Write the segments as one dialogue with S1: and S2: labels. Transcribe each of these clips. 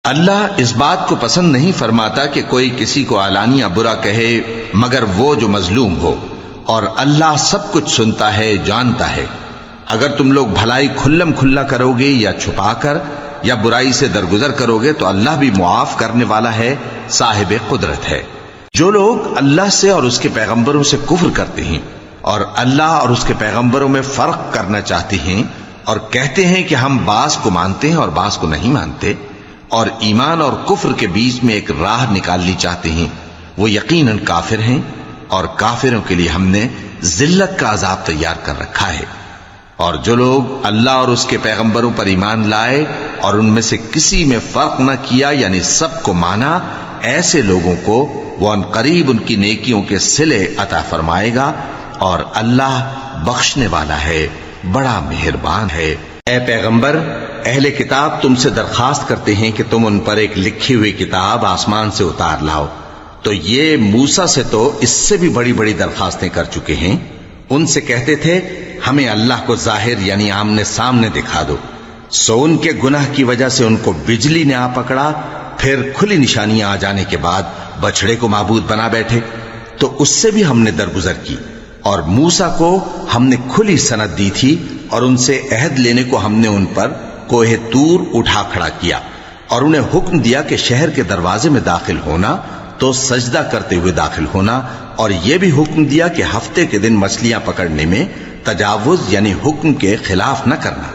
S1: اللہ اس بات کو پسند نہیں فرماتا کہ کوئی کسی کو علانیہ برا کہے مگر وہ جو مظلوم ہو، اور اللہ سب کچھ سنتا ہے، جانتا ہے۔ اگر تم لوگ بھلائی کھلم کھلا کرو گے یا چھپا کر یا برائی سے درگزر کرو گے تو اللہ بھی معاف کرنے والا ہے، صاحب قدرت ہے۔ جو لوگ اللہ سے اور اس کے پیغمبروں سے کفر کرتے ہیں اور اللہ اور اس کے پیغمبروں میں فرق کرنا چاہتے ہیں اور کہتے ہیں کہ ہم بعض کو مانتے ہیں اور بعض کو نہیں مانتے، اور ایمان اور کفر کے بیچ میں ایک راہ نکالنی چاہتے ہیں، وہ یقیناً کافر ہیں، اور کافروں کے لیے ہم نے ذلت کا عذاب تیار کر رکھا ہے۔ اور جو لوگ اللہ اور اس کے پیغمبروں پر ایمان لائے اور ان میں سے کسی میں فرق نہ کیا، یعنی سب کو مانا، ایسے لوگوں کو وہ ان قریب ان کی نیکیوں کے صلے عطا فرمائے گا، اور اللہ بخشنے والا ہے، بڑا مہربان ہے۔ اے پیغمبر، اہل کتاب تم سے درخواست کرتے ہیں کہ تم ان پر ایک لکھی ہوئی کتاب آسمان سے اتار لاؤ، تو یہ موسیٰ سے تو اس سے بھی بڑی بڑی درخواستیں کر چکے ہیں۔ ان سے کہتے تھے ہمیں اللہ کو ظاہر یعنی آمنے سامنے دکھا دو، سو ان کے گناہ کی وجہ سے ان کو بجلی نے آ پکڑا، پھر کھلی نشانیاں آ جانے کے بعد بچڑے کو معبود بنا بیٹھے، تو اس سے بھی ہم نے درگزر کی۔ اور موسیٰ کو ہم نے کھلی سند دی تھی، اور ان سے عہد لینے کو ہم نے ان پر کوہ طور اٹھا کھڑا کیا، اور انہیں حکم دیا کہ شہر کے دروازے میں داخل ہونا تو سجدہ کرتے ہوئے داخل ہونا، اور یہ بھی حکم دیا کہ ہفتے کے دن مچھلیاں پکڑنے میں تجاوز یعنی حکم کے خلاف نہ کرنا۔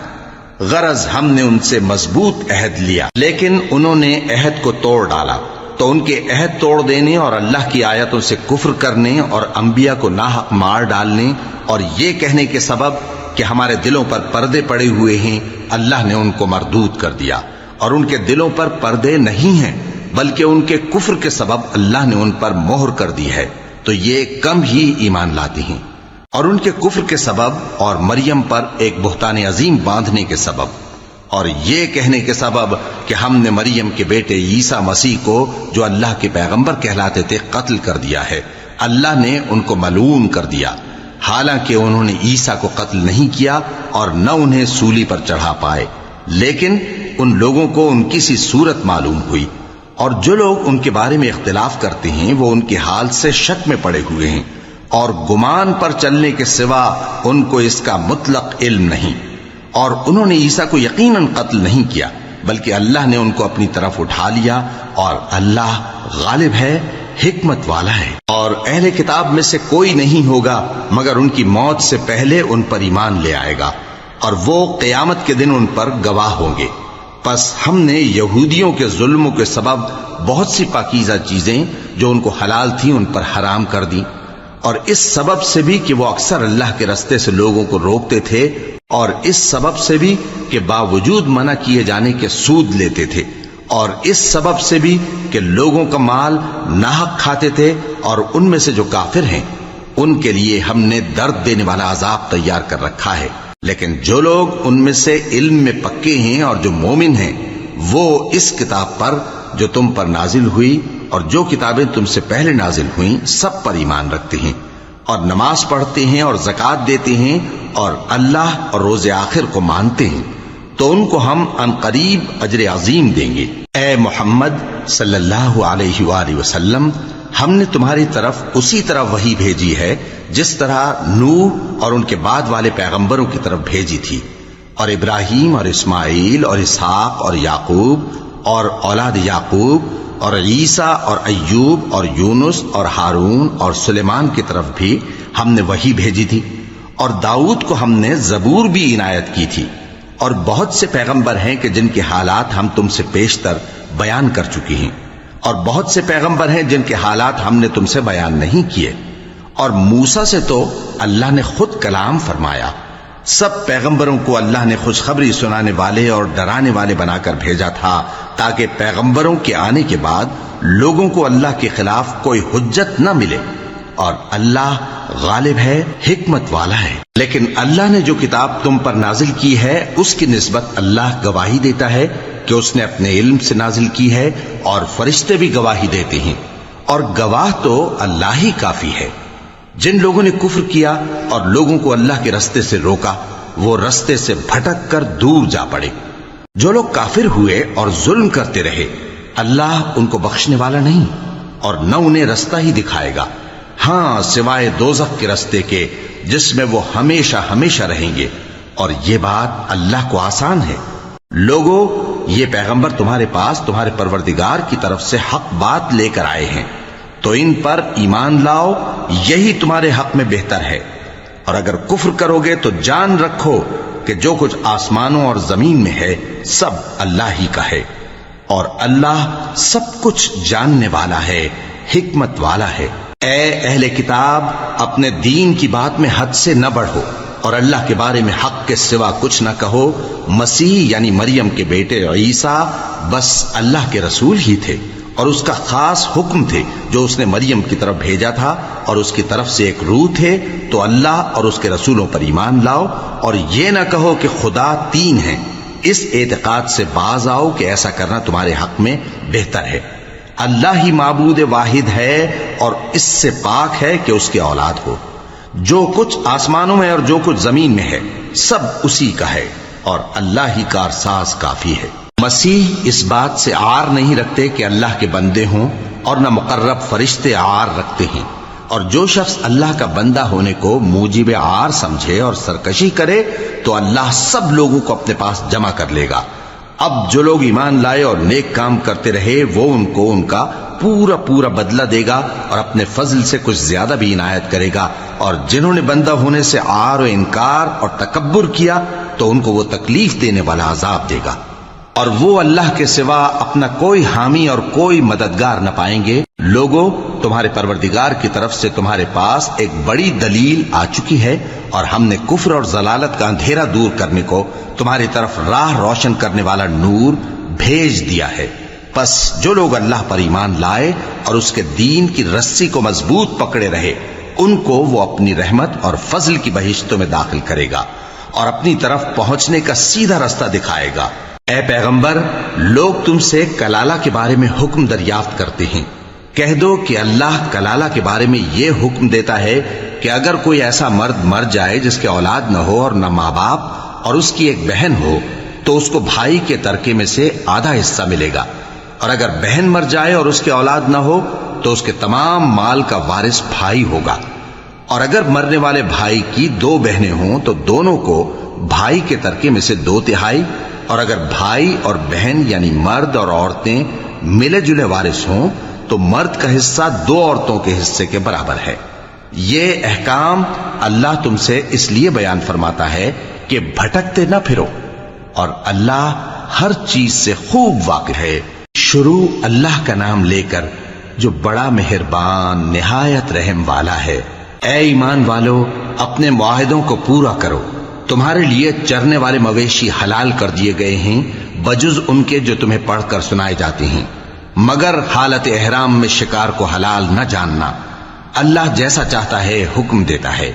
S1: غرض ہم نے ان سے مضبوط عہد لیا، لیکن انہوں نے عہد کو توڑ ڈالا، تو ان کے عہد توڑ دینے اور اللہ کی آیتوں سے کفر کرنے اور انبیاء کو ناحق مار ڈالنے اور یہ کہنے کے سبب کہ ہمارے دلوں پر پردے پڑے ہوئے ہیں، اللہ نے ان کو مردود کر دیا، اور ان کے دلوں پر پردے نہیں ہیں بلکہ ان کے کفر کے سبب اللہ نے ان پر مہر کر دی ہے، تو یہ کم ہی ایمان لاتے ہیں۔ اور ان کے کفر کے سبب اور مریم پر ایک بہتان عظیم باندھنے کے سبب اور یہ کہنے کے سبب کہ ہم نے مریم کے بیٹے عیسیٰ مسیح کو جو اللہ کے پیغمبر کہلاتے تھے قتل کر دیا ہے، اللہ نے ان کو ملعون کر دیا، حالانکہ انہوں نے عیسیٰ کو قتل نہیں کیا اور نہ انہیں سولی پر چڑھا پائے، لیکن ان لوگوں کو ان کی سی صورت معلوم ہوئی۔ اور جو لوگ ان کے بارے میں اختلاف کرتے ہیں وہ ان کے حال سے شک میں پڑے ہوئے ہیں، اور گمان پر چلنے کے سوا ان کو اس کا مطلق علم نہیں، اور انہوں نے عیسیٰ کو یقیناً قتل نہیں کیا بلکہ اللہ نے ان کو اپنی طرف اٹھا لیا، اور اللہ غالب ہے، حکمت والا ہے۔ اور اہل کتاب میں سے کوئی نہیں ہوگا مگر ان کی موت سے پہلے ان پر ایمان لے آئے گا، اور وہ قیامت کے دن ان پر گواہ ہوں گے۔ پس ہم نے یہودیوں کے ظلموں کے سبب بہت سی پاکیزہ چیزیں جو ان کو حلال تھیں ان پر حرام کر دیں، اور اس سبب سے بھی کہ وہ اکثر اللہ کے رستے سے لوگوں کو روکتے تھے، اور اس سبب سے بھی کہ باوجود منع کیے جانے کے سود لیتے تھے، اور اس سبب سے بھی کہ لوگوں کا مال ناحق کھاتے تھے، اور ان میں سے جو کافر ہیں ان کے لیے ہم نے درد دینے والا عذاب تیار کر رکھا ہے۔ لیکن جو لوگ ان میں سے علم میں پکے ہیں اور جو مومن ہیں وہ اس کتاب پر جو تم پر نازل ہوئی اور جو کتابیں تم سے پہلے نازل ہوئیں سب پر ایمان رکھتے ہیں، اور نماز پڑھتے ہیں اور زکوٰۃ دیتے ہیں اور اللہ اور روز آخر کو مانتے ہیں، تو ان کو ہم عنقریب اجر عظیم دیں گے۔ اے محمد صلی اللہ علیہ وآلہ وسلم، ہم نے تمہاری طرف اسی طرح وحی بھیجی ہے جس طرح نوح اور ان کے بعد والے پیغمبروں کی طرف بھیجی تھی، اور ابراہیم اور اسماعیل اور اسحاق اور یعقوب اور اولاد یعقوب اور عیسیٰ اور ایوب اور یونس اور ہارون اور سلیمان کی طرف بھی ہم نے وحی بھیجی تھی، اور داؤد کو ہم نے زبور بھی عنایت کی تھی، اور بہت سے پیغمبر ہیں کہ جن کے حالات ہم تم سے پیشتر بیان کر چکے ہیں، اور بہت سے پیغمبر ہیں جن کے حالات ہم نے تم سے بیان نہیں کیے، اور موسیٰ سے تو اللہ نے خود کلام فرمایا۔ سب پیغمبروں کو اللہ نے خوشخبری سنانے والے اور ڈرانے والے بنا کر بھیجا تھا تاکہ پیغمبروں کے آنے کے بعد لوگوں کو اللہ کے خلاف کوئی حجت نہ ملے، اور اللہ غالب ہے، حکمت والا ہے۔ لیکن اللہ نے جو کتاب تم پر نازل کی ہے اس کی نسبت اللہ گواہی دیتا ہے کہ اس نے اپنے علم سے نازل کی ہے، اور فرشتے بھی گواہی دیتے ہیں، اور گواہ تو اللہ ہی کافی ہے۔ جن لوگوں نے کفر کیا اور لوگوں کو اللہ کے رستے سے روکا وہ رستے سے بھٹک کر دور جا پڑے۔ جو لوگ کافر ہوئے اور ظلم کرتے رہے اللہ ان کو بخشنے والا نہیں اور نہ انہیں رستہ ہی دکھائے گا، ہاں سوائے دوزخ کے رستے کے جس میں وہ ہمیشہ ہمیشہ رہیں گے، اور یہ بات اللہ کو آسان ہے۔ لوگو، یہ پیغمبر تمہارے پاس تمہارے پروردگار کی طرف سے حق بات لے کر آئے ہیں، تو ان پر ایمان لاؤ، یہی تمہارے حق میں بہتر ہے، اور اگر کفر کرو گے تو جان رکھو کہ جو کچھ آسمانوں اور زمین میں ہے سب اللہ ہی کا ہے، اور اللہ سب کچھ جاننے والا ہے، حکمت والا ہے۔ اے اہل کتاب، اپنے دین کی بات میں حد سے نہ بڑھو، اور اللہ کے بارے میں حق کے سوا کچھ نہ کہو۔ مسیح یعنی مریم کے بیٹے عیسیٰ بس اللہ کے رسول ہی تھے، اور اس کا خاص حکم تھے جو اس نے مریم کی طرف بھیجا تھا، اور اس کی طرف سے ایک روح تھے، تو اللہ اور اس کے رسولوں پر ایمان لاؤ، اور یہ نہ کہو کہ خدا تین ہیں۔ اس اعتقاد سے باز آؤ کہ ایسا کرنا تمہارے حق میں بہتر ہے۔ اللہ ہی معبود واحد ہے اور اس سے پاک ہے کہ اس کی اولاد ہو۔ جو کچھ آسمانوں میں اور جو کچھ زمین میں ہے سب اسی کا ہے، اور اللہ ہی کارساز کافی ہے۔ مسیح اس بات سے عار نہیں رکھتے کہ اللہ کے بندے ہوں، اور نہ مقرب فرشتے عار رکھتے ہیں، اور جو شخص اللہ کا بندہ ہونے کو موجب عار سمجھے اور سرکشی کرے تو اللہ سب لوگوں کو اپنے پاس جمع کر لے گا۔ اب جو لوگ ایمان لائے اور نیک کام کرتے رہے وہ ان کو ان کا پورا پورا بدلہ دے گا، اور اپنے فضل سے کچھ زیادہ بھی عنایت کرے گا، اور جنہوں نے بندہ ہونے سے عار و انکار اور تکبر کیا تو ان کو وہ تکلیف دینے والا عذاب دے گا، اور وہ اللہ کے سوا اپنا کوئی حامی اور کوئی مددگار نہ پائیں گے۔ لوگوں، تمہارے پروردگار کی طرف سے تمہارے پاس ایک بڑی دلیل آ چکی ہے، اور ہم نے کفر اور ضلالت کا اندھیرا دور کرنے کو تمہاری طرف راہ روشن کرنے والا نور بھیج دیا ہے۔ پس جو لوگ اللہ پر ایمان لائے اور اس کے دین کی رسی کو مضبوط پکڑے رہے ان کو وہ اپنی رحمت اور فضل کی بہشتوں میں داخل کرے گا، اور اپنی طرف پہنچنے کا سیدھا رستہ دکھائے گا۔ اے پیغمبر، لوگ تم سے کلالہ کے بارے میں حکم دریافت کرتے ہیں، کہہ دو کہ اللہ کلالہ کے بارے میں یہ حکم دیتا ہے کہ اگر کوئی ایسا مرد مر جائے جس کے اولاد نہ ہو اور نہ ماں باپ، اور اس کی ایک بہن ہو، تو اس کو بھائی کے ترکے میں سے آدھا حصہ ملے گا، اور اگر بہن مر جائے اور اس کے اولاد نہ ہو تو اس کے تمام مال کا وارث بھائی ہوگا، اور اگر مرنے والے بھائی کی دو بہنیں ہوں تو دونوں کو بھائی کے ترکے میں سے 2/3، اور اگر بھائی اور بہن یعنی مرد اور عورتیں ملے جلے وارث ہوں تو مرد کا حصہ 2 عورتوں کے حصے کے برابر ہے۔ یہ احکام اللہ تم سے اس لیے بیان فرماتا ہے کہ بھٹکتے نہ پھرو، اور اللہ ہر چیز سے خوب واقف ہے۔ شروع اللہ کا نام لے کر جو بڑا مہربان نہایت رحم والا ہے۔ اے ایمان والو، اپنے معاہدوں کو پورا کرو۔ تمہارے لیے چرنے والے مویشی حلال کر دیے گئے ہیں بجز ان کے جو تمہیں پڑھ کر سنائے جاتے ہیں، مگر حالت احرام میں شکار کو حلال نہ جاننا۔ اللہ جیسا چاہتا ہے حکم دیتا ہے۔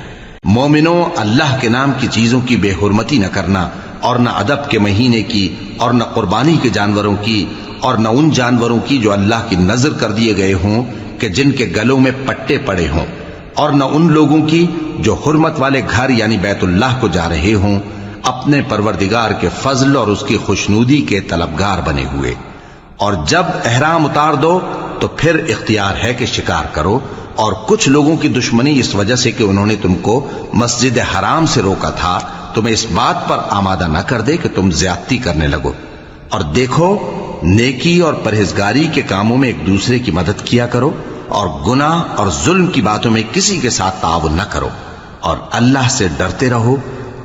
S1: مومنوں، اللہ کے نام کی چیزوں کی بے حرمتی نہ کرنا، اور نہ ادب کے مہینے کی، اور نہ قربانی کے جانوروں کی، اور نہ ان جانوروں کی جو اللہ کی نذر کر دیے گئے ہوں کہ جن کے گلوں میں پٹے پڑے ہوں، اور نہ ان لوگوں کی جو حرمت والے گھر یعنی بیت اللہ کو جا رہے ہوں اپنے پروردگار کے فضل اور اس کی خوشنودی کے طلبگار بنے ہوئے۔ اور جب احرام اتار دو تو پھر اختیار ہے کہ شکار کرو، اور کچھ لوگوں کی دشمنی اس وجہ سے کہ انہوں نے تم کو مسجد حرام سے روکا تھا تمہیں اس بات پر آمادہ نہ کر دے کہ تم زیادتی کرنے لگو۔ اور دیکھو، نیکی اور پرہیزگاری کے کاموں میں ایک دوسرے کی مدد کیا کرو، اور گناہ اور ظلم کی باتوں میں کسی کے ساتھ تعاون نہ کرو، اور اللہ سے ڈرتے رہو۔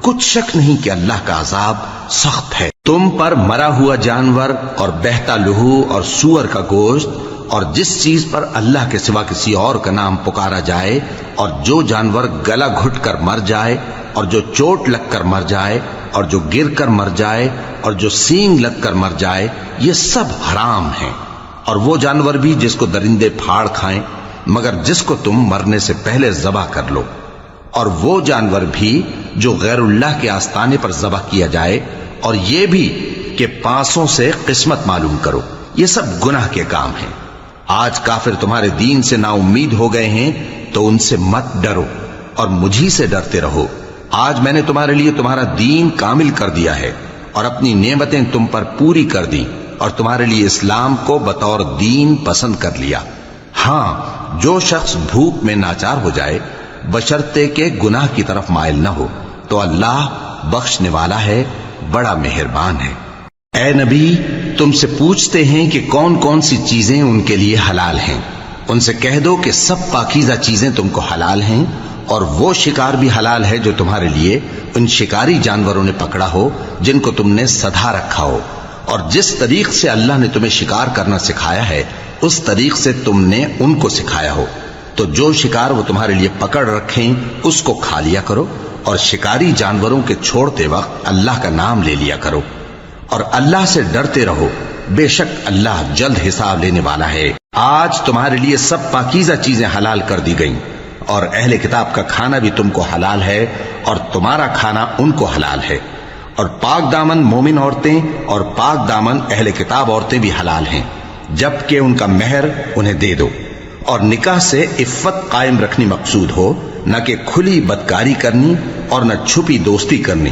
S1: کچھ شک نہیں کہ اللہ کا عذاب سخت ہے۔ تم پر مرا ہوا جانور اور بہتا لہو اور سور کا گوشت، اور جس چیز پر اللہ کے سوا کسی اور کا نام پکارا جائے، اور جو جانور گلا گھٹ کر مر جائے، اور جو چوٹ لگ کر مر جائے، اور جو گر کر مر جائے، اور جو سینگ لگ کر مر جائے، یہ سب حرام ہیں۔ اور وہ جانور بھی جس کو درندے پھاڑ کھائیں، مگر جس کو تم مرنے سے پہلے ذبح کر لو، اور وہ جانور بھی جو غیر اللہ کے آستانے پر ذبح کیا جائے، اور یہ بھی کہ پانسوں سے قسمت معلوم کرو۔ یہ سب گناہ کے کام ہیں۔ آج کافر تمہارے دین سے نا امید ہو گئے ہیں تو ان سے مت ڈرو اور مجھی سے ڈرتے رہو۔ آج میں نے تمہارے لیے تمہارا دین کامل کر دیا ہے، اور اپنی نعمتیں تم پر پوری کر دی اور تمہارے لیے اسلام کو بطور دین پسند کر لیا۔ ہاں، جو شخص بھوک میں ناچار ہو جائے بشرطے کہ گناہ کی طرف مائل نہ ہو تو اللہ بخشنے والا ہے، بڑا مہربان ہے۔ اے نبی، تم سے پوچھتے ہیں کہ کون کون سی چیزیں ان کے لیے حلال ہیں۔ ان سے کہہ دو کہ سب پاکیزہ چیزیں تم کو حلال ہیں، اور وہ شکار بھی حلال ہے جو تمہارے لیے ان شکاری جانوروں نے پکڑا ہو جن کو تم نے سدھا رکھا ہو، اور جس طریق سے اللہ نے تمہیں شکار کرنا سکھایا ہے اس طریق سے تم نے ان کو سکھایا ہو۔ تو جو شکار وہ تمہارے لیے پکڑ رکھیں اس کو کھا لیا کرو، اور شکاری جانوروں کے چھوڑتے وقت اللہ کا نام لے لیا کرو، اور اللہ سے ڈرتے رہو، بے شک اللہ جلد حساب لینے والا ہے۔ آج تمہارے لیے سب پاکیزہ چیزیں حلال کر دی گئیں، اور اہل کتاب کا کھانا بھی تم کو حلال ہے اور تمہارا کھانا ان کو حلال ہے، اور پاک دامن مومن عورتیں اور پاک دامن اہل کتاب عورتیں بھی حلال ہیں، جبکہ ان کا مہر انہیں دے دو، اور نکاح سے عفت قائم رکھنی مقصود ہو، نہ کہ کھلی بدکاری کرنی اور نہ چھپی دوستی کرنی۔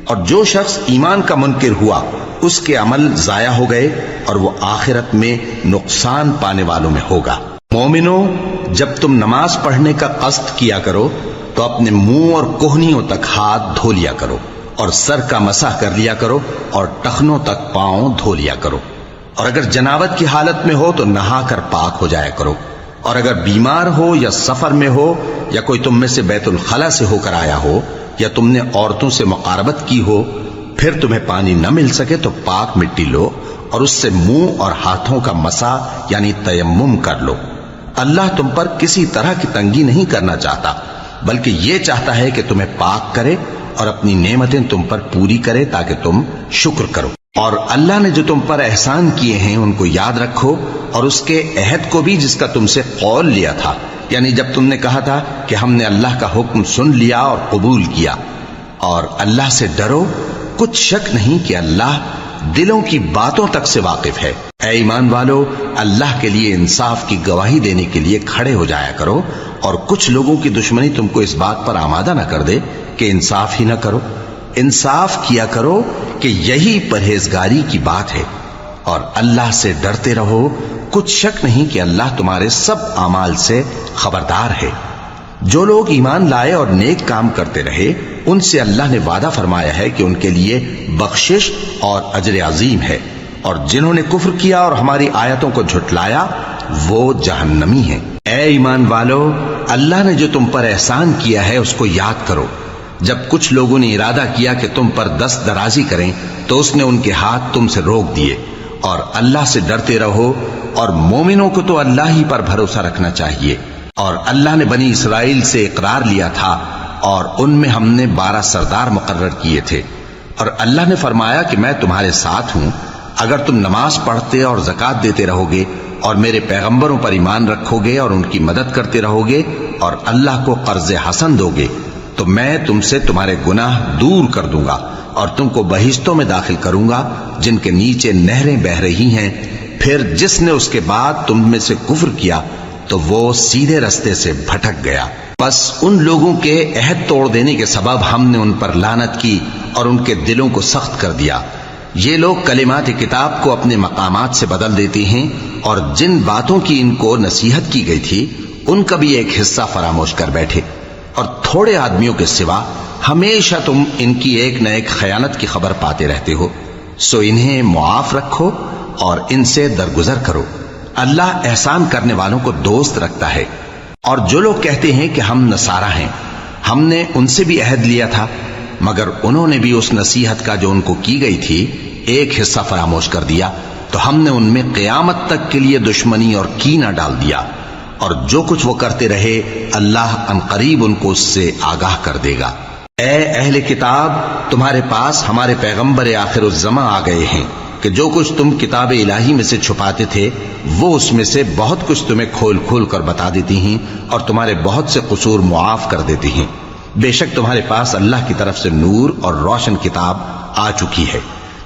S1: اور جو شخص ایمان کا منکر ہوا اس کے عمل ضائع ہو گئے اور وہ آخرت میں نقصان پانے والوں میں ہوگا۔ مومنو، جب تم نماز پڑھنے کا قصد کیا کرو تو اپنے منہ اور کوہنیوں تک ہاتھ دھو لیا کرو، اور سر کا مسح کر لیا کرو، اور ٹخنوں تک پاؤں دھو لیا کرو، اور اگر جنابت کی حالت میں ہو تو نہا کر پاک ہو جایا کرو، اور اگر بیمار ہو یا سفر میں ہو یا کوئی تم میں سے بیت الخلا سے ہو کر آیا ہو یا تم نے عورتوں سے مقاربت کی ہو، پھر تمہیں پانی نہ مل سکے تو پاک مٹی لو اور اس سے منہ اور ہاتھوں کا مسح یعنی تیمم کر لو۔ اللہ تم پر کسی طرح کی تنگی نہیں کرنا چاہتا، بلکہ یہ چاہتا ہے کہ تمہیں پاک کرے اور اپنی نعمتیں تم پر پوری کرے تاکہ تم شکر کرو۔ اور اللہ نے جو تم پر احسان کیے ہیں ان کو یاد رکھو، اور اس کے عہد کو بھی جس کا تم سے قول لیا تھا، یعنی جب تم نے کہا تھا کہ ہم نے اللہ کا حکم سن لیا اور قبول کیا، اور اللہ سے ڈرو، کچھ شک نہیں کہ اللہ دلوں کی باتوں تک سے واقف ہے۔ اے ایمان والو، اللہ کے لیے انصاف کی گواہی دینے کے لیے کھڑے ہو جایا کرو، اور کچھ لوگوں کی دشمنی تم کو اس بات پر آمادہ نہ کر دے کہ انصاف ہی نہ کرو۔ انصاف کیا کرو کہ یہی پرہیزگاری کی بات ہے، اور اللہ سے ڈرتے رہو، کچھ شک نہیں کہ اللہ تمہارے سب اعمال سے خبردار ہے۔ جو لوگ ایمان لائے اور نیک کام کرتے رہے ان سے اللہ نے وعدہ فرمایا ہے کہ ان کے لیے بخشش اور اجر عظیم ہے، اور جنہوں نے کفر کیا اور ہماری آیتوں کو جھٹلایا وہ جہنمی ہیں۔ اے ایمان والو، اللہ نے جو تم پر احسان کیا ہے اس کو یاد کرو۔ جب کچھ لوگوں نے ارادہ کیا کہ تم پر دست درازی کریں تو اس نے ان کے ہاتھ تم سے روک دیے، اور اللہ سے ڈرتے رہو، اور مومنوں کو تو اللہ ہی پر بھروسہ رکھنا چاہیے۔ اور اللہ نے بنی اسرائیل سے اقرار لیا تھا، اور ان میں ہم نے 12 سردار مقرر کیے تھے، اور اللہ نے فرمایا کہ میں تمہارے ساتھ ہوں، اگر تم نماز پڑھتے اور زکوٰۃ دیتے رہو گے اور میرے پیغمبروں پر ایمان رکھو گے اور ان کی مدد کرتے رہو گے اور اللہ کو قرض حسن دو گے تو میں تم سے تمہارے گناہ دور کر دوں گا اور تم کو بہشتوں میں داخل کروں گا جن کے نیچے نہریں بہ رہی ہیں۔ پھر جس نے اس کے بعد تم میں سے کفر کیا تو وہ سیدھے رستے سے بھٹک گیا۔ بس ان لوگوں کے عہد توڑ دینے کے سبب ہم نے ان پر لعنت کی اور ان کے دلوں کو سخت کر دیا۔ یہ لوگ کلمات کتاب کو اپنے مقامات سے بدل دیتے ہیں، اور جن باتوں کی ان کو نصیحت کی گئی تھی ان کا بھی ایک حصہ فراموش کر بیٹھے، اور تھوڑے آدمیوں کے سوا ہمیشہ تم ان کی ایک نہ ایک خیانت کی خبر پاتے رہتے ہو، سو انہیں معاف رکھو اور ان سے درگزر کرو۔ اللہ احسان کرنے والوں کو دوست رکھتا ہے۔ اور جو لوگ کہتے ہیں کہ ہم نصارہ ہیں، ہم نے ان سے بھی عہد لیا تھا، مگر انہوں نے بھی اس نصیحت کا جو ان کو کی گئی تھی ایک حصہ فراموش کر دیا، تو ہم نے ان میں قیامت تک کے لیے دشمنی اور کینہ ڈال دیا، اور جو کچھ وہ کرتے رہے اللہ عنقریب ان کو اس سے آگاہ کر دے گا۔ اے اہل کتاب، تمہارے پاس ہمارے پیغمبر آخر الزماں آ گئے ہیں کہ جو کچھ تم کتاب الہی میں سے چھپاتے تھے وہ اس میں سے بہت کچھ تمہیں کھول کھول کر بتا دیتی ہیں اور تمہارے بہت سے قصور معاف کر دیتی ہیں۔ بے شک تمہارے پاس اللہ کی طرف سے نور اور روشن کتاب آ چکی ہے،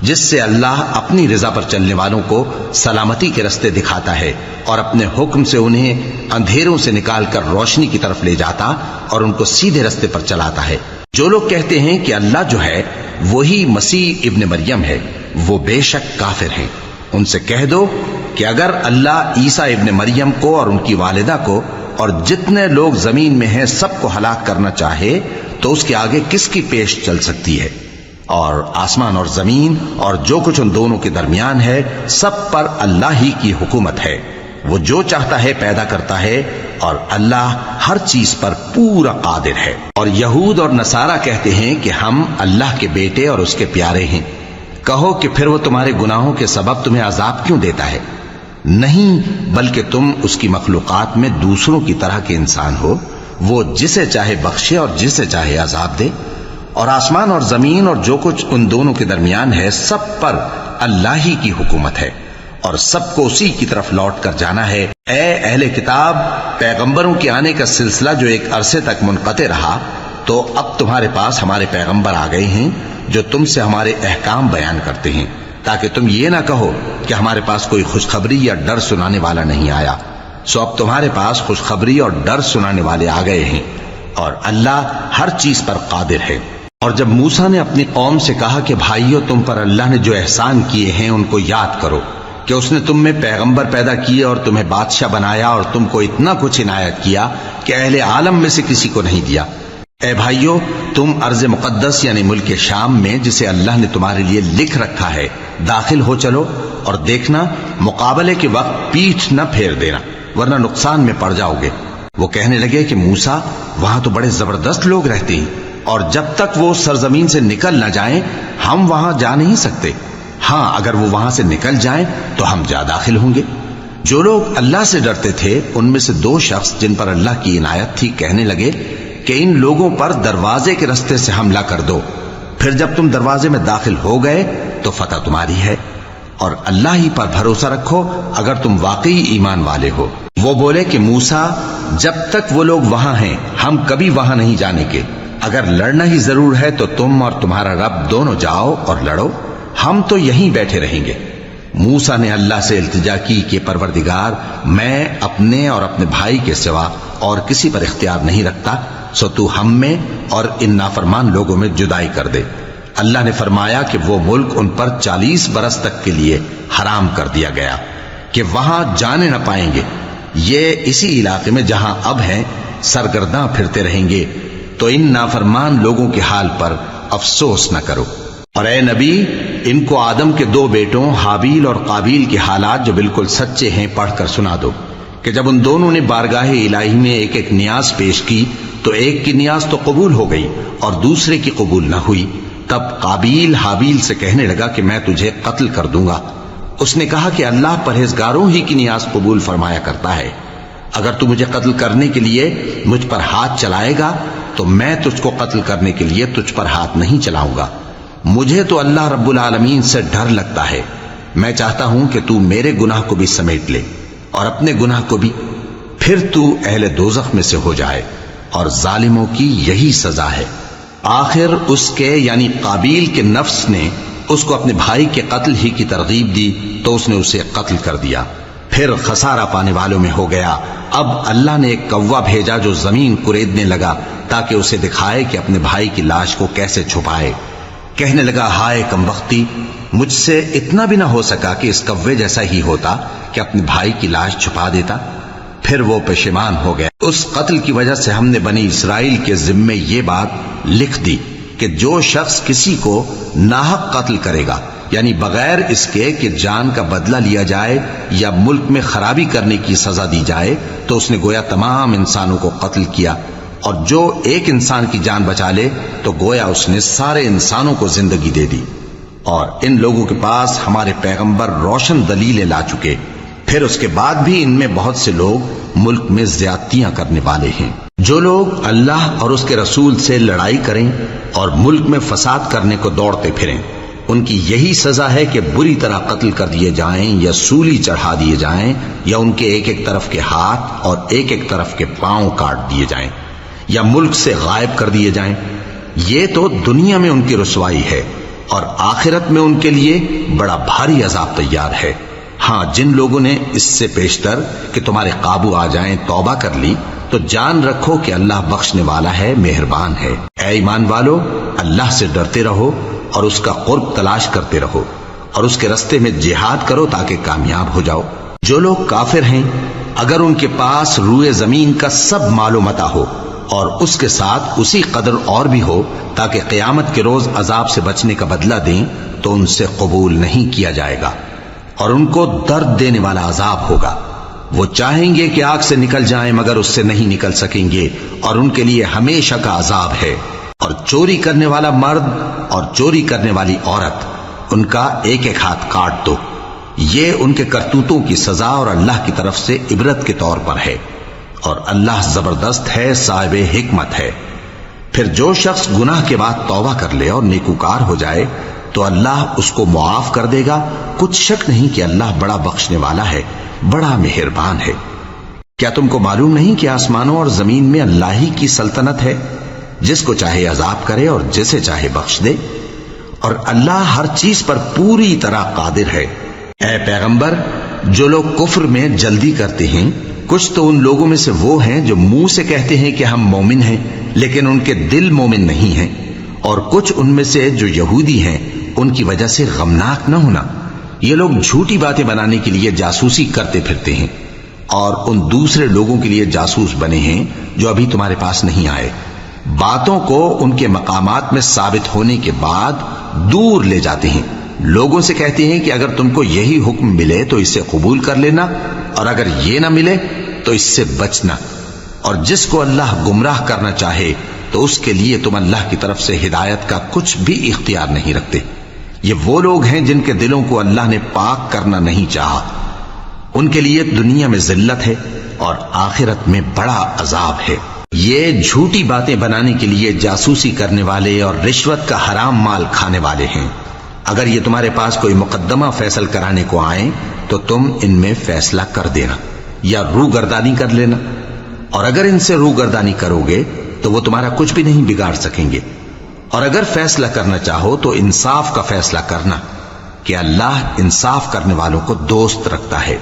S1: جس سے اللہ اپنی رضا پر چلنے والوں کو سلامتی کے رستے دکھاتا ہے اور اپنے حکم سے انہیں اندھیروں سے نکال کر روشنی کی طرف لے جاتا اور ان کو سیدھے رستے پر چلاتا ہے۔ جو لوگ کہتے ہیں کہ اللہ جو ہے وہی مسیح ابن مریم ہے، وہ بے شک کافر ہیں۔ ان سے کہہ دو کہ اگر اللہ عیسیٰ ابن مریم کو اور ان کی والدہ کو اور جتنے لوگ زمین میں ہیں سب کو ہلاک کرنا چاہے تو اس کے آگے کس کی پیش چل سکتی ہے؟ اور آسمان اور زمین اور جو کچھ ان دونوں کے درمیان ہے سب پر اللہ ہی کی حکومت ہے۔ وہ جو چاہتا ہے پیدا کرتا ہے اور اللہ ہر چیز پر پورا قادر ہے۔ اور یہود اور نصارہ کہتے ہیں کہ ہم اللہ کے بیٹے اور اس کے پیارے ہیں۔ کہو کہ پھر وہ تمہارے گناہوں کے سبب تمہیں عذاب کیوں دیتا ہے؟ نہیں، بلکہ تم اس کی مخلوقات میں دوسروں کی طرح کے انسان ہو، وہ جسے چاہے بخشے اور جسے چاہے عذاب دے۔ اور آسمان اور زمین اور جو کچھ ان دونوں کے درمیان ہے سب پر اللہ ہی کی حکومت ہے اور سب کو اسی کی طرف لوٹ کر جانا ہے۔ اے اہل کتاب، پیغمبروں کے آنے کا سلسلہ جو ایک عرصے تک منقطع رہا، تو اب تمہارے پاس ہمارے پیغمبر آ گئے ہیں جو تم سے ہمارے احکام بیان کرتے ہیں، تاکہ تم یہ نہ کہو کہ ہمارے پاس کوئی خوشخبری یا ڈر سنانے والا نہیں آیا۔ سو اب تمہارے پاس خوشخبری اور ڈر سنانے والے آ گئے ہیں، اور اللہ ہر چیز پر قادر ہے۔ اور جب موسیٰ نے اپنی قوم سے کہا کہ بھائیو، تم پر اللہ نے جو احسان کیے ہیں ان کو یاد کرو، کہ اس نے تم میں پیغمبر پیدا کیے اور تمہیں بادشاہ بنایا اور تم کو اتنا کچھ عنایت کیا کہ اہل عالم میں سے کسی کو نہیں دیا۔ اے بھائیو، تم ارض مقدس یعنی ملک شام میں جسے اللہ نے تمہارے لیے لکھ رکھا ہے داخل ہو چلو، اور دیکھنا مقابلے کے وقت پیٹھ نہ پھیر دینا ورنہ نقصان میں پڑ جاؤ گے۔ وہ کہنے لگے کہ موسیٰ، وہاں تو بڑے زبردست لوگ رہتے ہیں، اور جب تک وہ سرزمین سے نکل نہ جائیں ہم وہاں جا نہیں سکتے۔ ہاں، اگر وہ وہاں سے نکل جائیں تو ہم جا داخل ہوں گے۔ جو لوگ اللہ سے ڈرتے تھے ان میں سے دو شخص جن پر اللہ کی عنایت تھی کہنے لگے کہ ان لوگوں پر دروازے کے رستے سے حملہ کر دو، پھر جب تم دروازے میں داخل ہو گئے تو فتح تمہاری ہے، اور اللہ ہی پر بھروسہ رکھو اگر تم واقعی ایمان والے ہو۔ وہ بولے کہ موسیٰ، جب تک وہ لوگ وہاں ہیں ہم کبھی وہاں نہیں جانے کے، اگر لڑنا ہی ضرور ہے تو تم اور تمہارا رب دونوں جاؤ اور لڑو، ہم تو یہیں بیٹھے رہیں گے۔ موسیٰ نے اللہ سے التجا کی کہ پروردگار، میں اپنے اور اپنے بھائی کے سوا اور کسی پر اختیار نہیں رکھتا، سو تو ہم میں اور ان نافرمان لوگوں میں جدائی کر دے۔ اللہ نے فرمایا کہ وہ ملک ان پر 40 برس تک کے لیے حرام کر دیا گیا کہ وہاں جانے نہ پائیں گے۔ یہ اسی علاقے میں جہاں اب ہیں سرگرداں پھرتے رہیں گے، تو ان نافرمان لوگوں کے حال پر افسوس نہ کرو۔ اور اے نبی، ان کو آدم کے 2 بیٹوں حابیل اور قابیل کے حالات جو بالکل سچے ہیں پڑھ کر سنا دو کہ جب ان دونوں نے بارگاہ الہی میں ایک ایک نیاز پیش کی تو ایک کی نیاز تو قبول ہو گئی اور دوسرے کی قبول نہ ہوئی۔ تب قابیل حابیل سے کہنے لگا کہ میں تجھے قتل کر دوں گا۔ اس نے کہا کہ اللہ پرہیزگاروں ہی کی نیاز قبول فرمایا کرتا ہے، اگر تو مجھے قتل کرنے کے لیے مجھ پر ہاتھ چلائے گا تو میں تجھ کو قتل کرنے کے لیے تجھ پر ہاتھ نہیں چلاؤں گا۔ مجھے تو اللہ رب العالمین سے ڈر لگتا ہے، میں چاہتا ہوں کہ تو میرے گناہ کو بھی سمیٹ لے اور اپنے گناہ کو بھی، پھر تو اہل دوزخ میں سے ہو جائے، اور ظالموں کی یہی سزا ہے۔ آخر اس کے یعنی قابیل کے نفس نے اس کو اپنے بھائی کے قتل ہی کی ترغیب دی تو اس نے اسے قتل کر دیا، پھر خسارہ پانے والوں میں ہو گیا۔ اب اللہ نے ایک کوا بھیجا جو زمین کریدنے لگا تاکہ اسے دکھائے کہ اپنے بھائی کی لاش کو کیسے چھپائے۔ کہنے لگا، ہائے کمبختی، مجھ سے اتنا بھی نہ ہو سکا کہ اس کوے جیسا ہی ہوتا کہ اپنے بھائی کی لاش چھپا دیتا۔ پھر وہ پشیمان ہو گیا۔ اس قتل کی وجہ سے ہم نے بنی اسرائیل کے ذمے یہ بات لکھ دی کہ جو شخص کسی کو ناحق قتل کرے گا، یعنی بغیر اس کے کہ جان کا بدلہ لیا جائے یا ملک میں خرابی کرنے کی سزا دی جائے، تو اس نے گویا تمام انسانوں کو قتل کیا، اور جو ایک انسان کی جان بچا لے تو گویا اس نے سارے انسانوں کو زندگی دے دی۔ اور ان لوگوں کے پاس ہمارے پیغمبر روشن دلیلیں لا چکے، پھر اس کے بعد بھی ان میں بہت سے لوگ ملک میں زیادتیاں کرنے والے ہیں۔ جو لوگ اللہ اور اس کے رسول سے لڑائی کریں اور ملک میں فساد کرنے کو دوڑتے پھریں، ان کی یہی سزا ہے کہ بری طرح قتل کر دیے جائیں یا سولی چڑھا دیے جائیں، یا ان کے ایک ایک طرف کے ہاتھ اور ایک ایک طرف کے پاؤں کاٹ دیے جائیں، یا ملک سے غائب کر دیے جائیں۔ یہ تو دنیا میں ان کی رسوائی ہے، اور آخرت میں ان کے لیے بڑا بھاری عذاب تیار ہے۔ ہاں، جن لوگوں نے اس سے پیشتر کہ تمہارے قابو آ جائیں توبہ کر لی تو جان رکھو کہ اللہ بخشنے والا ہے، مہربان ہے۔ اے ایمان والو، اللہ سے ڈرتے رہو اور اس کا قرب تلاش کرتے رہو اور اس کے رستے میں جہاد کرو تاکہ کامیاب ہو جاؤ۔ جو لوگ کافر ہیں اگر ان کے پاس روئے زمین کا سب مال و متاع ہو اور اس کے ساتھ اسی قدر اور بھی ہو تاکہ قیامت کے روز عذاب سے بچنے کا بدلہ دیں تو ان سے قبول نہیں کیا جائے گا اور ان کو درد دینے والا عذاب ہوگا۔ وہ چاہیں گے کہ آگ سے نکل جائیں مگر اس سے نہیں نکل سکیں گے اور ان کے لیے ہمیشہ کا عذاب ہے۔ اور چوری کرنے والا مرد اور چوری کرنے والی عورت، ان کا ایک ایک ہاتھ کاٹ دو، یہ ان کے کرتوتوں کی سزا اور اللہ کی طرف سے عبرت کے طور پر ہے، اور اللہ زبردست ہے، صاحب حکمت ہے۔ پھر جو شخص گناہ کے بعد توبہ کر لے اور نیکوکار ہو جائے تو اللہ اس کو معاف کر دے گا، کچھ شک نہیں کہ اللہ بڑا بخشنے والا ہے، بڑا مہربان ہے۔ کیا تم کو معلوم نہیں کہ آسمانوں اور زمین میں اللہ ہی کی سلطنت ہے، جس کو چاہے عذاب کرے اور جسے چاہے بخش دے، اور اللہ ہر چیز پر پوری طرح قادر ہے۔ اے پیغمبر، جو لوگ کفر میں جلدی کرتے ہیں، کچھ تو ان لوگوں میں سے وہ ہیں جو منہ سے کہتے ہیں کہ ہم مومن ہیں لیکن ان کے دل مومن نہیں ہیں، اور کچھ ان میں سے جو یہودی ہیں، ان کی وجہ سے غمناک نہ ہونا۔ یہ لوگ جھوٹی باتیں بنانے کے لیے جاسوسی کرتے پھرتے ہیں اور ان دوسرے لوگوں کے لیے جاسوس بنے ہیں جو ابھی تمہارے پاس نہیں آئے، باتوں کو ان کے مقامات میں ثابت ہونے کے بعد دور لے جاتے ہیں، لوگوں سے کہتے ہیں کہ اگر تم کو یہی حکم ملے تو اسے قبول کر لینا، اور اگر یہ نہ ملے تو اس سے بچنا، اور جس کو اللہ گمراہ کرنا چاہے تو اس کے لیے تم اللہ کی طرف سے ہدایت کا کچھ بھی اختیار نہیں رکھتے۔ یہ وہ لوگ ہیں جن کے دلوں کو اللہ نے پاک کرنا نہیں چاہا، ان کے لیے دنیا میں ذلت ہے اور آخرت میں بڑا عذاب ہے۔ یہ جھوٹی باتیں بنانے کے لیے جاسوسی کرنے والے اور رشوت کا حرام مال کھانے والے ہیں۔ اگر یہ تمہارے پاس کوئی مقدمہ فیصل کرانے کو آئیں تو تم ان میں فیصلہ کر دینا یا روگردانی کر لینا، اور اگر ان سے روگردانی کرو گے تو وہ تمہارا کچھ بھی نہیں بگاڑ سکیں گے، اور اگر فیصلہ کرنا چاہو تو انصاف کا فیصلہ کرنا کہ اللہ انصاف کرنے والوں کو دوست رکھتا ہے۔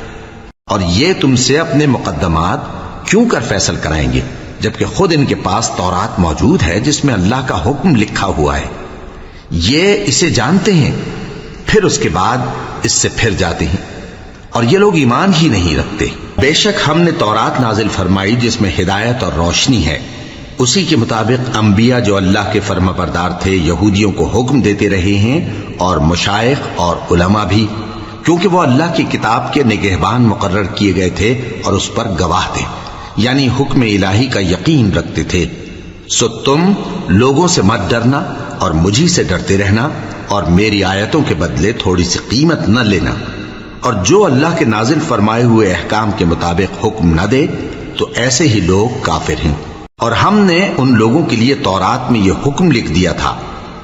S1: اور یہ تم سے اپنے مقدمات کیوں کر فیصل کرائیں گے جبکہ خود ان کے پاس تورات موجود ہے جس میں اللہ کا حکم لکھا ہوا ہے۔ یہ اسے جانتے ہیں، پھر اس کے بعد اس سے پھر جاتے ہیں، اور یہ لوگ ایمان ہی نہیں رکھتے۔ بے شک ہم نے تورات نازل فرمائی جس میں ہدایت اور روشنی ہے، اسی کے مطابق انبیاء جو اللہ کے فرما بردار تھے یہودیوں کو حکم دیتے رہے ہیں، اور مشائخ اور علماء بھی، کیونکہ وہ اللہ کی کتاب کے نگہبان مقرر کیے گئے تھے اور اس پر گواہ تھے، یعنی حکم الہی کا یقین رکھتے تھے۔ سو تم لوگوں سے مت ڈرنا اور مجھی سے ڈرتے رہنا، اور میری آیتوں کے بدلے تھوڑی سی قیمت نہ لینا، اور جو اللہ کے نازل فرمائے ہوئے احکام کے مطابق حکم نہ دے تو ایسے ہی لوگ کافر ہیں۔ اور ہم نے ان لوگوں کے لیے تورات میں یہ حکم لکھ دیا تھا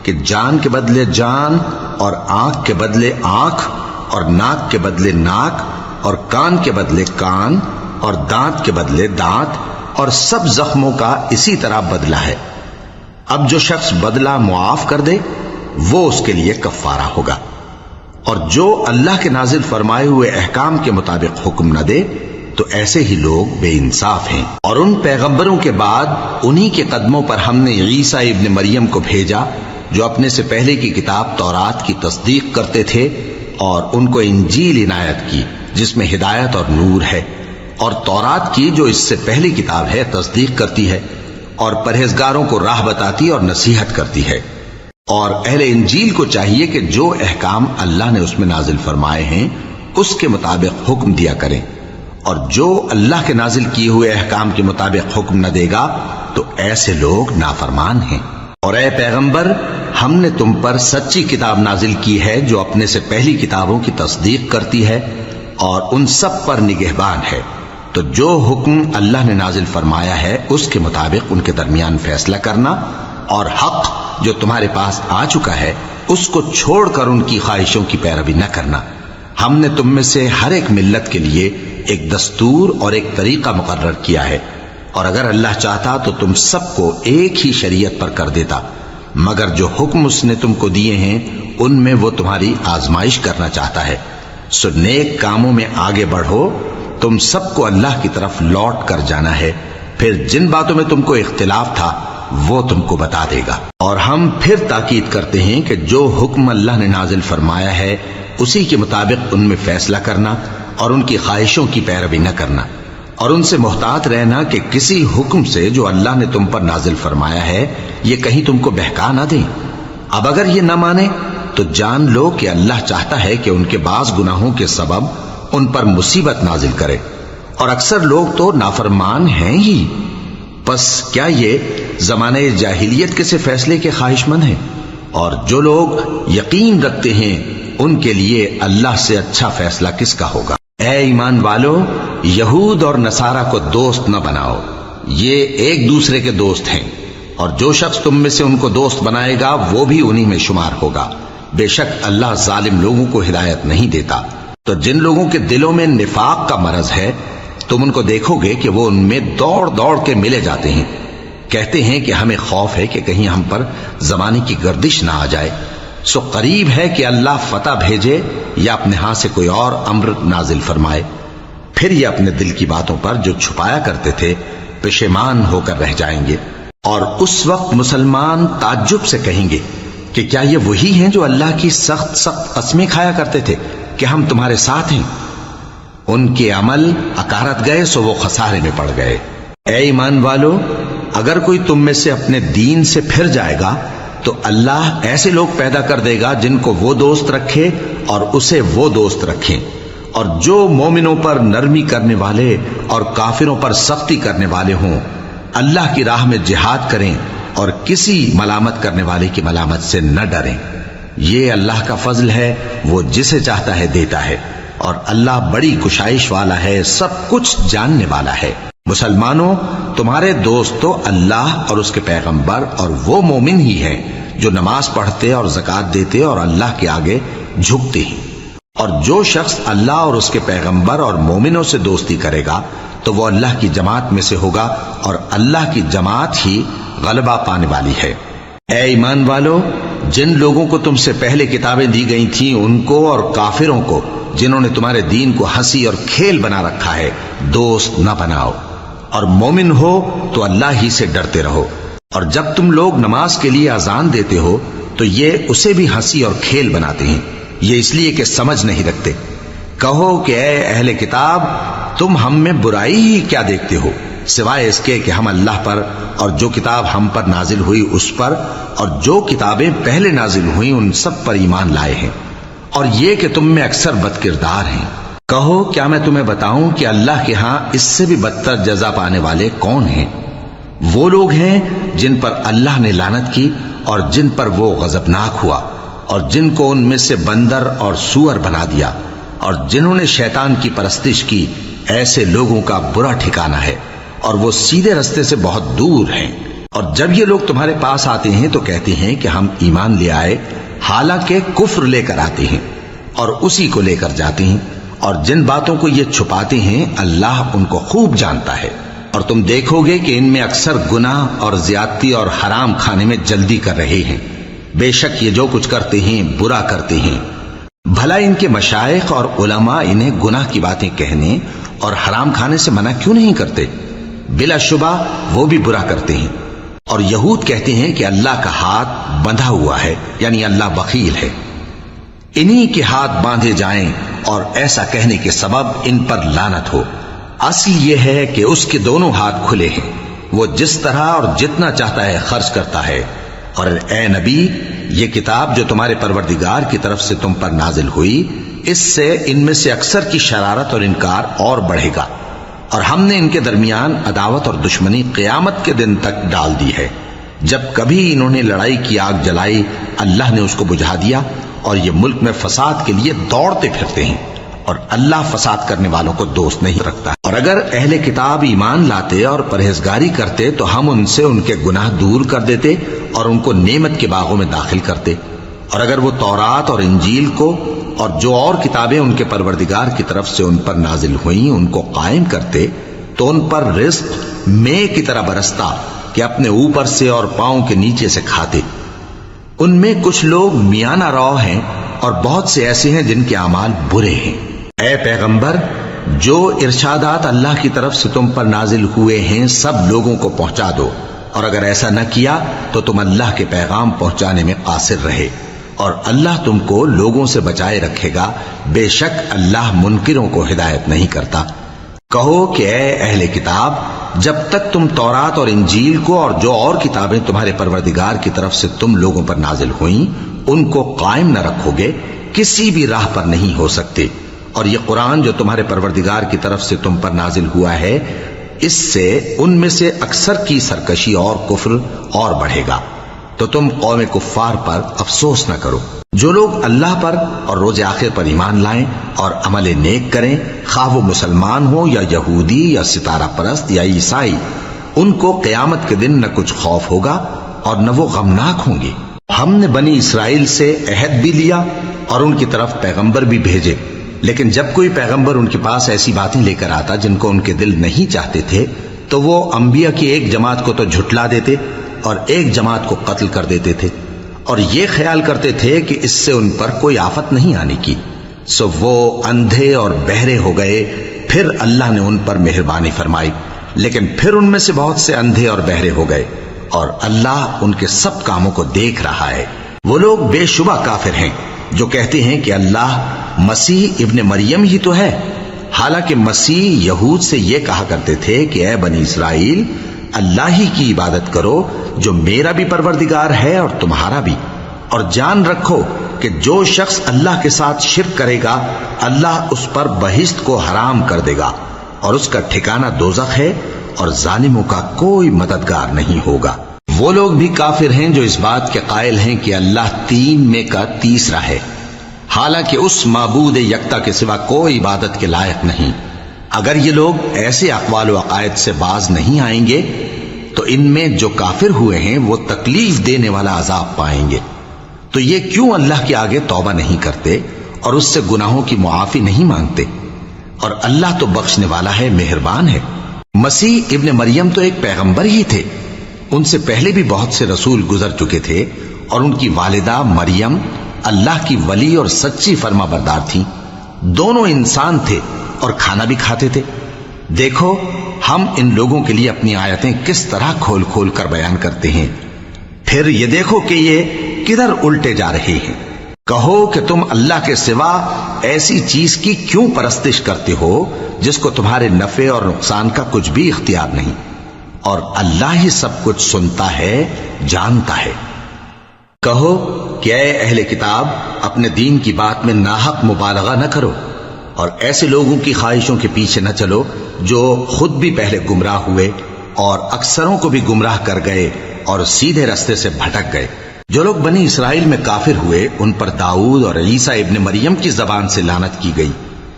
S1: کہ جان کے بدلے جان، اور آنکھ کے بدلے آنکھ، اور ناک کے بدلے ناک، اور کان کے بدلے کان، اور دانت کے بدلے دانت، اور سب زخموں کا اسی طرح بدلہ ہے۔ اب جو شخص بدلہ معاف کر دے وہ اس کے لیے کفارہ ہوگا، اور جو اللہ کے نازل فرمائے ہوئے احکام کے مطابق حکم نہ دے تو ایسے ہی لوگ بے انصاف ہیں۔ اور ان پیغمبروں کے بعد انہی کے قدموں پر ہم نے عیسیٰ ابن مریم کو بھیجا جو اپنے سے پہلے کی کتاب تورات کی تصدیق کرتے تھے، اور ان کو انجیل عنایت کی جس میں ہدایت اور نور ہے، اور تورات کی جو اس سے پہلی کتاب ہے تصدیق کرتی ہے اور پرہیزگاروں کو راہ بتاتی اور نصیحت کرتی ہے۔ اور اہل انجیل کو چاہیے کہ جو احکام اللہ نے اس میں نازل فرمائے ہیں اس کے مطابق حکم دیا کریں، اور جو اللہ کے نازل کیے ہوئے احکام کے مطابق حکم نہ دے گا تو ایسے لوگ نافرمان ہیں۔ اور اے پیغمبر، ہم نے تم پر سچی کتاب نازل کی ہے جو اپنے سے پہلی کتابوں کی تصدیق کرتی ہے اور ان سب پر نگہبان ہے، تو جو حکم اللہ نے نازل فرمایا ہے اس کے مطابق ان کے درمیان فیصلہ کرنا، اور حق جو تمہارے پاس آ چکا ہے اس کو چھوڑ کر ان کی خواہشوں کی پیروی نہ کرنا۔ ہم نے تم میں سے ہر ایک ملت کے لیے ایک دستور اور ایک طریقہ مقرر کیا ہے، اور اگر اللہ چاہتا تو تم سب کو ایک ہی شریعت پر کر دیتا، مگر جو حکم اس نے تم کو دیے ہیں ان میں وہ تمہاری آزمائش کرنا چاہتا ہے۔ سو نیک کاموں میں آگے بڑھو، تم سب کو اللہ کی طرف لوٹ کر جانا ہے۔ پھر جن باتوں میں تم کو اختلاف تھا وہ تم کو بتا دے گا۔ اور ہم پھر تاکید کرتے ہیں کہ جو حکم اللہ نے نازل فرمایا ہے اسی کے مطابق ان میں فیصلہ کرنا اور ان کی خواہشوں کی پیروی نہ کرنا، اور ان سے محتاط رہنا کہ کسی حکم سے جو اللہ نے تم پر نازل فرمایا ہے یہ کہیں تم کو بہکا نہ دیں۔ اب اگر یہ نہ مانے تو جان لو کہ اللہ چاہتا ہے کہ ان کے بعض گناہوں کے سبب ان پر مصیبت نازل کرے، اور اکثر لوگ تو نافرمان ہیں ہی۔ پس کیا یہ زمانہ جاہلیت کے سے فیصلے کے خواہش مند ہیں؟ اور جو لوگ یقین رکھتے ہیں ان کے لیے اللہ سے اچھا فیصلہ کس کا ہوگا؟ اے ایمان والو، یہود اور نصارہ کو دوست نہ بناؤ، یہ ایک دوسرے کے دوست ہیں، اور جو شخص تم میں سے ان کو دوست بنائے گا وہ بھی انہی میں شمار ہوگا۔ بے شک اللہ ظالم لوگوں کو ہدایت نہیں دیتا۔ تو جن لوگوں کے دلوں میں نفاق کا مرض ہے تم ان کو دیکھو گے کہ وہ ان میں دوڑ دوڑ کے ملے جاتے ہیں، کہتے ہیں کہ ہمیں خوف ہے کہ کہیں ہم پر زمانے کی گردش نہ آ جائے، سو قریب ہے کہ اللہ فتح بھیجے یا اپنے ہاں سے کوئی اور امر نازل فرمائے، پھر یہ اپنے دل کی باتوں پر جو چھپایا کرتے تھے پشیمان ہو کر رہ جائیں گے۔ اور اس وقت مسلمان تعجب سے کہیں گے کہ کیا یہ وہی ہیں جو اللہ کی سخت سخت قسمیں کھایا کرتے تھے کہ ہم تمہارے ساتھ ہیں؟ ان کے عمل اکارت گئے سو وہ خسارے میں پڑ گئے۔ اے ایمان والو، اگر کوئی تم میں سے اپنے دین سے پھر جائے گا تو اللہ ایسے لوگ پیدا کر دے گا جن کو وہ دوست رکھے اور اسے وہ دوست رکھیں، اور جو مومنوں پر نرمی کرنے والے اور کافروں پر سختی کرنے والے ہوں، اللہ کی راہ میں جہاد کریں اور کسی ملامت کرنے والے کی ملامت سے نہ ڈریں۔ یہ اللہ کا فضل ہے، وہ جسے چاہتا ہے دیتا ہے، اور اللہ بڑی کشائش والا ہے، سب کچھ جاننے والا ہے۔ مسلمانوں، تمہارے دوست تو اللہ اور اس کے پیغمبر اور وہ مومن ہی ہیں جو نماز پڑھتے اور زکوٰۃ دیتے اور اللہ کے آگے جھکتے ہیں۔ اور جو شخص اللہ اور اس کے پیغمبر اور مومنوں سے دوستی کرے گا تو وہ اللہ کی جماعت میں سے ہوگا، اور اللہ کی جماعت ہی غلبہ پانے والی ہے۔ اے ایمان والو، جن لوگوں کو تم سے پہلے کتابیں دی گئی تھیں ان کو اور کافروں کو جنہوں نے تمہارے دین کو ہنسی اور کھیل بنا رکھا ہے دوست نہ بناؤ، اور مومن ہو تو اللہ ہی سے ڈرتے رہو۔ اور جب تم لوگ نماز کے لیے اذان دیتے ہو تو یہ اسے بھی ہنسی اور کھیل بناتے ہیں، یہ اس لیے کہ سمجھ نہیں رکھتے۔ کہو کہ اے اہل کتاب، تم ہم میں برائی ہی کیا دیکھتے ہو، سوائے اس کے کہ ہم اللہ پر اور جو کتاب ہم پر نازل ہوئی اس پر اور جو کتابیں پہلے نازل ہوئیں ان سب پر ایمان لائے ہیں، اور یہ کہ تم میں اکثر بد کردار ہیں۔ کہو کیا میں تمہیں بتاؤں کہ اللہ کے ہاں اس سے بھی بدتر جزا پانے والے کون ہیں؟ وہ لوگ ہیں جن پر اللہ نے لعنت کی اور جن پر وہ غضبناک ہوا، اور جن کو ان میں سے بندر اور سور بنا دیا، اور جنہوں نے شیطان کی پرستش کی، ایسے لوگوں کا برا ٹھکانہ ہے، اور وہ سیدھے رستے سے بہت دور ہیں۔ اور جب یہ لوگ تمہارے پاس آتے ہیں تو کہتے ہیں کہ ہم ایمان لے آئے، حالانکہ کفر لے کر آتے ہیں اور اسی کو لے کر جاتے ہیں، اور جن باتوں کو یہ چھپاتے ہیں اللہ ان کو خوب جانتا ہے۔ اور تم دیکھو گے کہ ان میں اکثر گناہ اور زیادتی اور حرام کھانے میں جلدی کر رہے ہیں، بے شک یہ جو کچھ کرتے ہیں برا کرتے ہیں۔ بھلا ان کے مشائخ اور علماء انہیں گناہ کی باتیں کہنے اور حرام کھانے سے منع کیوں نہیں کرتے؟ بلا شبہ وہ بھی برا کرتے ہیں۔ اور یہود کہتے ہیں کہ اللہ کا ہاتھ بندھا ہوا ہے، یعنی اللہ بخیل ہے، انہی کے ہاتھ باندھے جائیں، اور ایسا کہنے کے سبب ان پر لعنت ہو۔ اصل یہ ہے کہ اس کے دونوں ہاتھ کھلے ہیں، وہ جس طرح اور جتنا چاہتا ہے خرچ کرتا ہے۔ اور اے نبی، یہ کتاب جو تمہارے پروردگار کی طرف سے تم پر نازل ہوئی، اس سے ان میں سے اکثر کی شرارت اور انکار اور بڑھے گا، اور ہم نے ان کے درمیان عداوت اور دشمنی قیامت کے دن تک ڈال دی ہے۔ جب کبھی انہوں نے لڑائی کی آگ جلائی اللہ نے اس کو بجھا دیا، اور یہ ملک میں فساد کے لیے دوڑتے پھرتے ہیں، اور اللہ فساد کرنے والوں کو دوست نہیں رکھتا۔ اور اگر اہل کتاب ایمان لاتے اور پرہیزگاری کرتے تو ہم ان سے ان کے گناہ دور کر دیتے اور ان کو نعمت کے باغوں میں داخل کرتے۔ اور اگر وہ تورات اور انجیل کو اور جو اور کتابیں ان کے پروردگار کی طرف سے ان پر نازل ہوئیں ان کو قائم کرتے تو ان پر رزق مے کی طرح برستا کہ اپنے اوپر سے اور پاؤں کے نیچے سے کھاتے۔ ان میں کچھ لوگ میانہ رو ہیں اور بہت سے ایسے ہیں جن کے اعمال برے ہیں۔ اے پیغمبر، جو ارشادات اللہ کی طرف سے تم پر نازل ہوئے ہیں سب لوگوں کو پہنچا دو، اور اگر ایسا نہ کیا تو تم اللہ کے پیغام پہنچانے میں قاصر رہے، اور اللہ تم کو لوگوں سے بچائے رکھے گا، بے شک اللہ منکروں کو ہدایت نہیں کرتا۔ کہو کہ اے اہل کتاب، جب تک تم تورات اور انجیل کو اور جو اور کتابیں تمہارے پروردگار کی طرف سے تم لوگوں پر نازل ہوئیں ان کو قائم نہ رکھو گے، کسی بھی راہ پر نہیں ہو سکتے۔ اور یہ قرآن جو تمہارے پروردگار کی طرف سے تم پر نازل ہوا ہے، اس سے ان میں سے اکثر کی سرکشی اور کفر اور بڑھے گا، تو تم قوم کفار پر افسوس نہ کرو۔ جو لوگ اللہ پر اور روز آخر پر ایمان لائیں اور عمل نیک کریں، خواہ وہ مسلمان ہو یا یہودی یا ستارہ پرست یا عیسائی، ان کو قیامت کے دن نہ کچھ خوف ہوگا اور نہ وہ غمناک ہوں گے۔ ہم نے بنی اسرائیل سے عہد بھی لیا اور ان کی طرف پیغمبر بھی بھیجے، لیکن جب کوئی پیغمبر ان کے پاس ایسی باتیں لے کر آتا جن کو ان کے دل نہیں چاہتے تھے، تو وہ انبیاء کی ایک جماعت کو تو جھٹلا دیتے اور ایک جماعت کو قتل کر دیتے تھے، اور یہ خیال کرتے تھے کہ اس سے ان پر کوئی آفت نہیں آنے کی، سو وہ اندھے اور بہرے ہو گئے۔ پھر اللہ نے ان پر مہربانی فرمائی، لیکن پھر ان میں سے بہت سے اندھے اور بہرے ہو گئے، اور اللہ ان کے سب کاموں کو دیکھ رہا ہے۔ وہ لوگ بے شبہ کافر ہیں جو کہتے ہیں کہ اللہ مسیح ابن مریم ہی تو ہے، حالانکہ مسیح یہود سے یہ کہا کرتے تھے کہ اے بنی اسرائیل، اللہ ہی کی عبادت کرو جو میرا بھی پروردگار ہے اور تمہارا بھی، اور جان رکھو کہ جو شخص اللہ کے ساتھ شرک کرے گا اللہ اس پر بہشت کو حرام کر دے گا، اور اس کا ٹھکانہ دوزخ ہے، اور ظالموں کا کوئی مددگار نہیں ہوگا۔ وہ لوگ بھی کافر ہیں جو اس بات کے قائل ہیں کہ اللہ تین میں کا تیسرا ہے، حالانکہ اس معبود یکتا کے سوا کوئی عبادت کے لائق نہیں۔ اگر یہ لوگ ایسے اقوال و عقائد سے باز نہیں آئیں گے تو ان میں جو کافر ہوئے ہیں وہ تکلیف دینے والا عذاب پائیں گے۔ تو یہ کیوں اللہ کے آگے توبہ نہیں کرتے اور اس سے گناہوں کی معافی نہیں مانگتے؟ اور اللہ تو بخشنے والا ہے، مہربان ہے۔ مسیح ابن مریم تو ایک پیغمبر ہی تھے، ان سے پہلے بھی بہت سے رسول گزر چکے تھے، اور ان کی والدہ مریم اللہ کی ولی اور سچی فرما بردار تھیں، دونوں انسان تھے اور کھانا بھی کھاتے تھے۔ دیکھو ہم ان لوگوں کے لیے اپنی آیتیں کس طرح کھول کھول کر بیان کرتے ہیں، پھر یہ دیکھو کہ یہ کدھر الٹے جا رہے ہیں۔ کہو کہ تم اللہ کے سوا ایسی چیز کی کیوں پرستش کرتے ہو جس کو تمہارے نفع اور نقصان کا کچھ بھی اختیار نہیں، اور اللہ ہی سب کچھ سنتا ہے، جانتا ہے۔ کہو کہ اے اہل کتاب، اپنے دین کی بات میں ناحق مبالغہ نہ کرو، اور ایسے لوگوں کی خواہشوں کے پیچھے نہ چلو جو خود بھی پہلے گمراہ ہوئے اور اکثروں کو بھی گمراہ کر گئے اور سیدھے رستے سے بھٹک گئے۔ جو لوگ بنی اسرائیل میں کافر ہوئے ان پر داؤد اور عیسیٰ ابن مریم کی زبان سے لعنت کی گئی،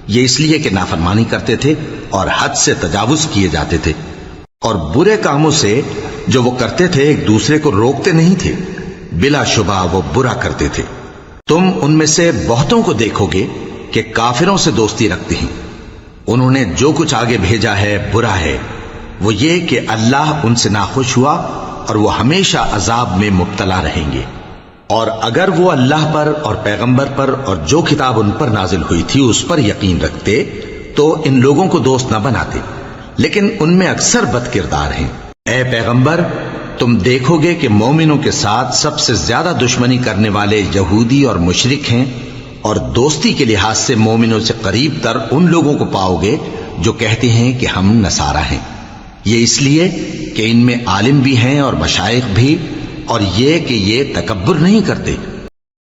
S1: یہ اس لیے کہ نافرمانی کرتے تھے اور حد سے تجاوز کیے جاتے تھے، اور برے کاموں سے جو وہ کرتے تھے ایک دوسرے کو روکتے نہیں تھے، بلا شبہ وہ برا کرتے تھے۔ تم ان میں سے بہتوں کو دیکھو گے کہ کافروں سے دوستی رکھتے ہیں، انہوں نے جو کچھ آگے بھیجا ہے برا ہے، وہ یہ کہ اللہ ان سے ناخوش ہوا اور وہ ہمیشہ عذاب میں مبتلا رہیں گے۔ اور اگر وہ اللہ پر اور پیغمبر پر اور جو کتاب ان پر نازل ہوئی تھی اس پر یقین رکھتے تو ان لوگوں کو دوست نہ بناتے، لیکن ان میں اکثر بد کردار ہیں۔ اے پیغمبر، تم دیکھو گے کہ مومنوں کے ساتھ سب سے زیادہ دشمنی کرنے والے یہودی اور مشرک ہیں، اور دوستی کے لحاظ سے مومنوں سے قریب تر ان لوگوں کو پاؤ گے جو کہتے ہیں کہ ہم نصارہ ہیں، یہ اس لیے کہ ان میں عالم بھی ہیں اور مشائخ بھی، اور یہ کہ یہ تکبر نہیں کرتے۔